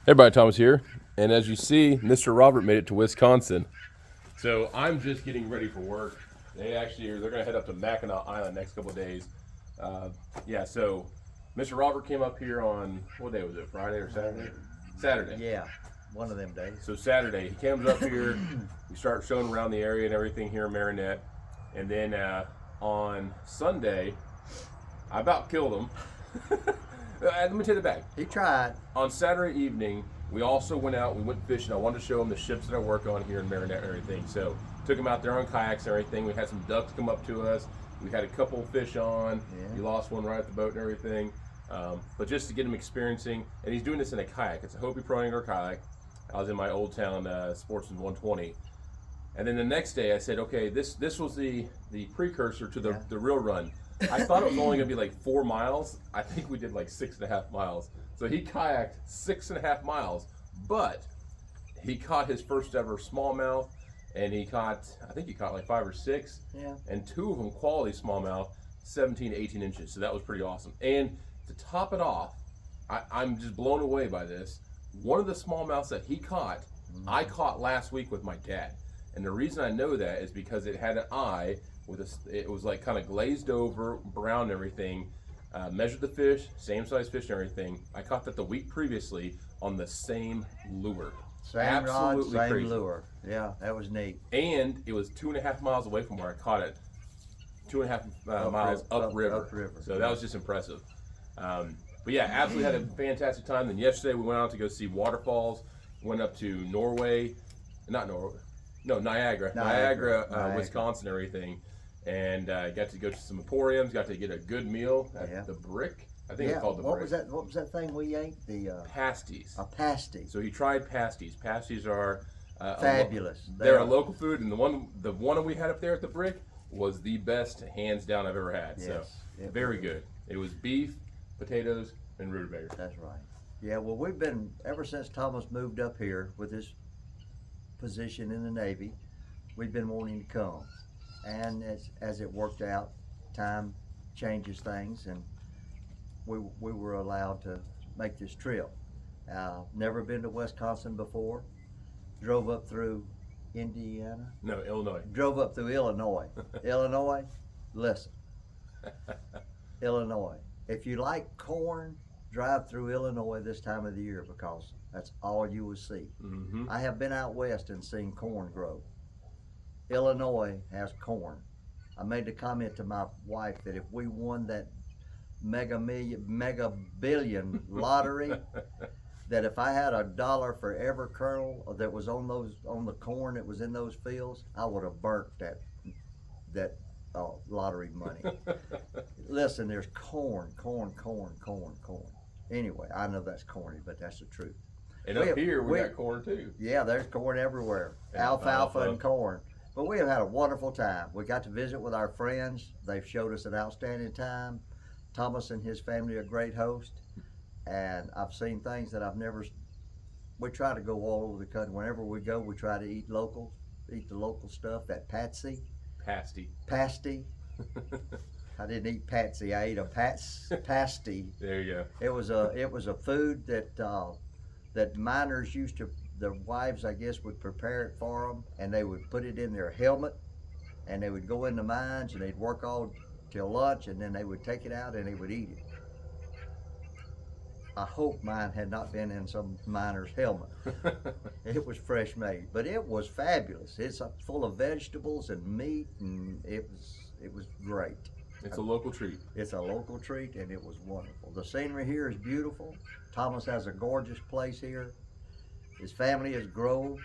Hey everybody, Thomas here. And as you see, Mr. Robert made it to Wisconsin. So I'm just getting ready for work. They're gonna head up to Mackinac Island next couple of days. Uh, so Mr. Robert came up here on, what day was it? Friday or Saturday? Saturday. Yeah, one of them days. So Saturday he comes up here. We start showing around the area and everything here in Marinette. And then on Sunday, I about killed him. Let me take it back. He tried. On Saturday evening, we also went out. We went fishing. I wanted to show him the ships that I work on here in Marinette and everything. So took him out there on kayaks and everything. We had some ducks come up to us. We had a couple fish on. Yeah. He lost one right at the boat and everything. But just to get him experiencing, and he's doing this in a kayak. It's a Hopi Pro Angler kayak. I was in my Old Town Sportsman 120. And then the next day I said, okay, this was the precursor to the real run. I thought it was only gonna be like 4 miles. I think we did like 6.5 miles. So he kayaked 6.5 miles, but he caught his first ever smallmouth, and I think he caught like 5 or 6, Yeah. and 2 of them quality smallmouth, 17 to 18 inches. So that was pretty awesome. And to top it off, I'm just blown away by this. One of the smallmouths that he caught, I caught last week with my dad. And the reason I know that is because it had an eye it was like kind of glazed over, brown and everything. Measured the fish, same size fish and everything. I caught that the week previously on the same lure. Same rod, same lure. Yeah, that was neat. And it was 2.5 miles away from where I caught it. 2.5 miles upriver. So that was just impressive. But yeah, absolutely had a fantastic time. Then yesterday we went out to go see waterfalls. Went up to Niagara, Wisconsin, and everything. And got to go to some emporiums. Got to get a good meal at the Brick. I think it's called the Brick. What was that thing we ate? The pasties. A pasty. So he tried pasties. Pasties are fabulous. They're a local food, and the one we had up there at the Brick was the best, hands down, I've ever had. Yes, so very good. It was beef, potatoes, and rutabaga. That's right. Yeah. Well, we've been ever since Thomas moved up here with his position in the Navy. We've been wanting to come, and as it worked out, time changes things, and we were allowed to make this trip. Never been to Wisconsin before. Drove up through Indiana. No, Illinois. Drove up through Illinois. Illinois, listen. Illinois. If you like corn, drive through Illinois this time of the year because that's all you will see. Mm-hmm. I have been out west and seen corn grow. Illinois has corn. I made the comment to my wife that if we won that mega billion lottery, that if I had $1 for every kernel that was on the corn that was in those fields, I would have burnt that lottery money. Listen, there's corn. Anyway, I know that's corny, but that's the truth. And up here we got corn too. Yeah, there's corn everywhere. Alfalfa and corn. But we have had a wonderful time. We got to visit with our friends. They've showed us an outstanding time. Thomas and his family are a great host. And I've seen things that I've never. We try to go all over the country. Whenever we go, we try to eat the local stuff. That pasty. I didn't eat patsy. I ate a pasty. There you go. It was a food that miners used to. Their wives, I guess, would prepare it for them, and they would put it in their helmet, and they would go in the mines, and they'd work all till lunch, and then they would take it out and they would eat it. I hope mine had not been in some miner's helmet. It was fresh made, but it was fabulous. It's full of vegetables and meat, and it was great. It's a local treat. It's a local treat, and it was wonderful. The scenery here is beautiful. Thomas has a gorgeous place here. His family has grown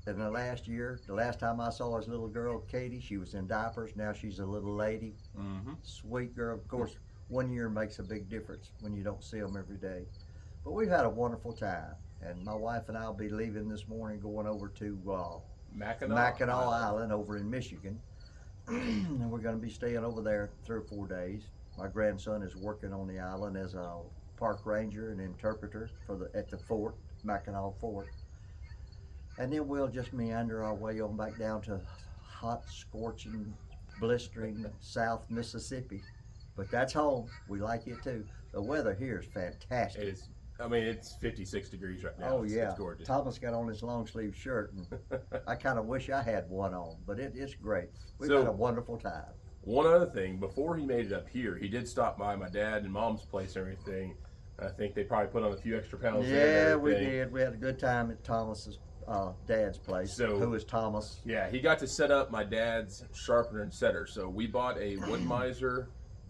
in the last year. The last time I saw his little girl, Katie, she was in diapers. Now she's a little lady. Mm-hmm. Sweet girl. Of course, 1 year makes a big difference when you don't see them every day. But we've had a wonderful time. And my wife and I will be leaving this morning, going over to Mackinac Island over in Michigan. And we're going to be staying over there 3 or 4 days. My grandson is working on the island as a park ranger and interpreter at the fort, Mackinac Fort. And then we'll just meander our way on back down to hot, scorching, blistering South Mississippi. But that's home. We like it too. The weather here is fantastic. It is I mean, it's 56 degrees right now. Oh yeah, it's gorgeous. Thomas got on his long sleeve shirt, and I kind of wish I had one on, but it's great. We've So- had a wonderful time. One other thing, before he made it up here, he did stop by my dad and mom's place and everything. I think they probably put on a few extra pounds there Yeah, and we everything. did. We had a good time at Thomas's dad's place. So- who is Thomas? Yeah, he got to set up my dad's sharpener and setter. So we bought a Wood-Mizer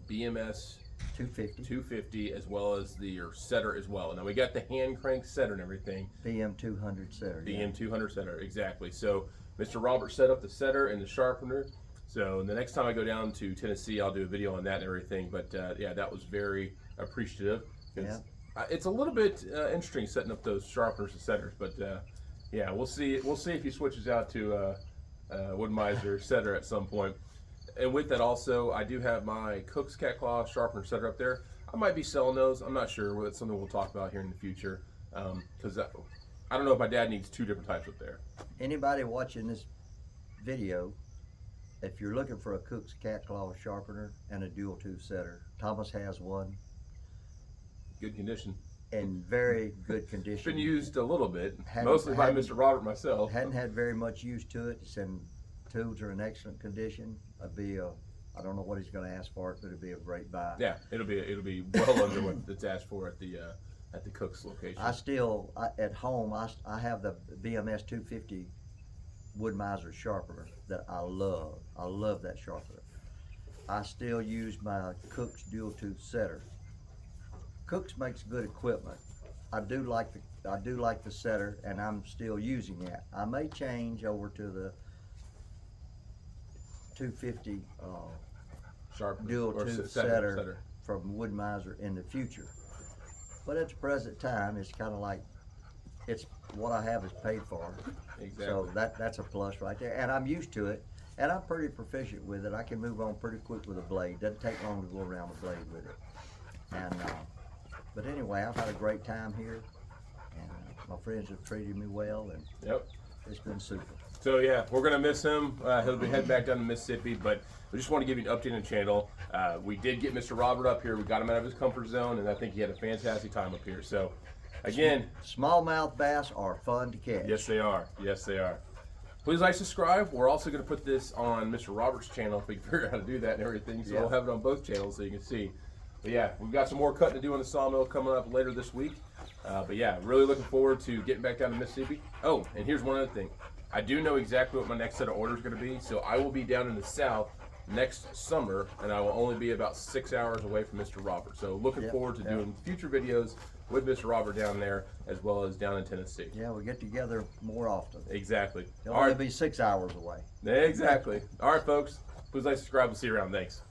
BMS 250 250 as well as the setter as well. Now we got the hand crank setter and everything. BM 200 setter. BM 200 setter, exactly. So Mr. Robert set up the setter and the sharpener. So the next time I go down to Tennessee, I'll do a video on that and everything. But yeah, that was very appreciative. It's a little bit interesting setting up those sharpeners and setters, but yeah, we'll see. We'll see if he switches out to Wood-Mizer setter at some point. And with that, also, I do have my Cook's Cat Claw sharpener setter up there. I might be selling those. I'm not sure. Well, it's something we'll talk about here in the future. Because I don't know if my dad needs two different types up there. Anybody watching this video, if you're looking for a Cook's Cat Claw sharpener and a dual tooth setter, Thomas has one Good condition. in very good condition. It's been used a little bit, Hadn't- mostly by hadn't- Mr. Robert myself. Hadn't had very much use to it. It's in tools are in excellent condition. I don't know what he's going to ask for it, but it'd be a great buy. Yeah, it'll be well under what it's asked for at the Cook's location. At home, I have the BMS 250 Wood-Mizer sharpener that I love. I love that sharpener. I still use my Cook's dual tooth setter. Cook's makes good equipment. I do like the setter, and I'm still using that. I may change over to the 250 Sharpener dual or tooth setter from Wood-Mizer in the future. But at the present time, it's kind of like it's what I have is paid for. Exactly. So that's a plus right there, and I'm used to it, and I'm pretty proficient with it. I can move on pretty quick with a blade. Doesn't take long to go around the blade with it. And but anyway, I've had a great time here, and my friends have treated me well, and Yep. it's been super. So yeah, we're gonna miss him. He'll be heading back down to Mississippi, but we just want to give you an update on the channel. We did get Mr. Robert up here. We got him out of his comfort zone, and I think he had a fantastic time up here. So again, Smallmouth bass are fun to catch. yes they are. Yes they are. Please like, subscribe. We're also going to put this on Mr. Robert's channel if we can figure out how to do that and everything. So Yeah. we'll have it on both channels so you can see. But yeah, we've got some more cutting to do on the sawmill coming up later this week. But yeah, really looking forward to getting back down to Mississippi. Oh, and here's one other thing. I do know exactly what my next set of orders is going to be. So I will be down in the South next summer, and I will only be about 6 hours away from Mr. Robert. So looking Yep, forward to yep. doing future videos with Mr. Robert down there, as well as down in Tennessee. Yeah, we get together more often. Exactly. They'll All only right. be 6 hours away. Exactly. All right, folks. Please like, subscribe. We'll see you around. Thanks.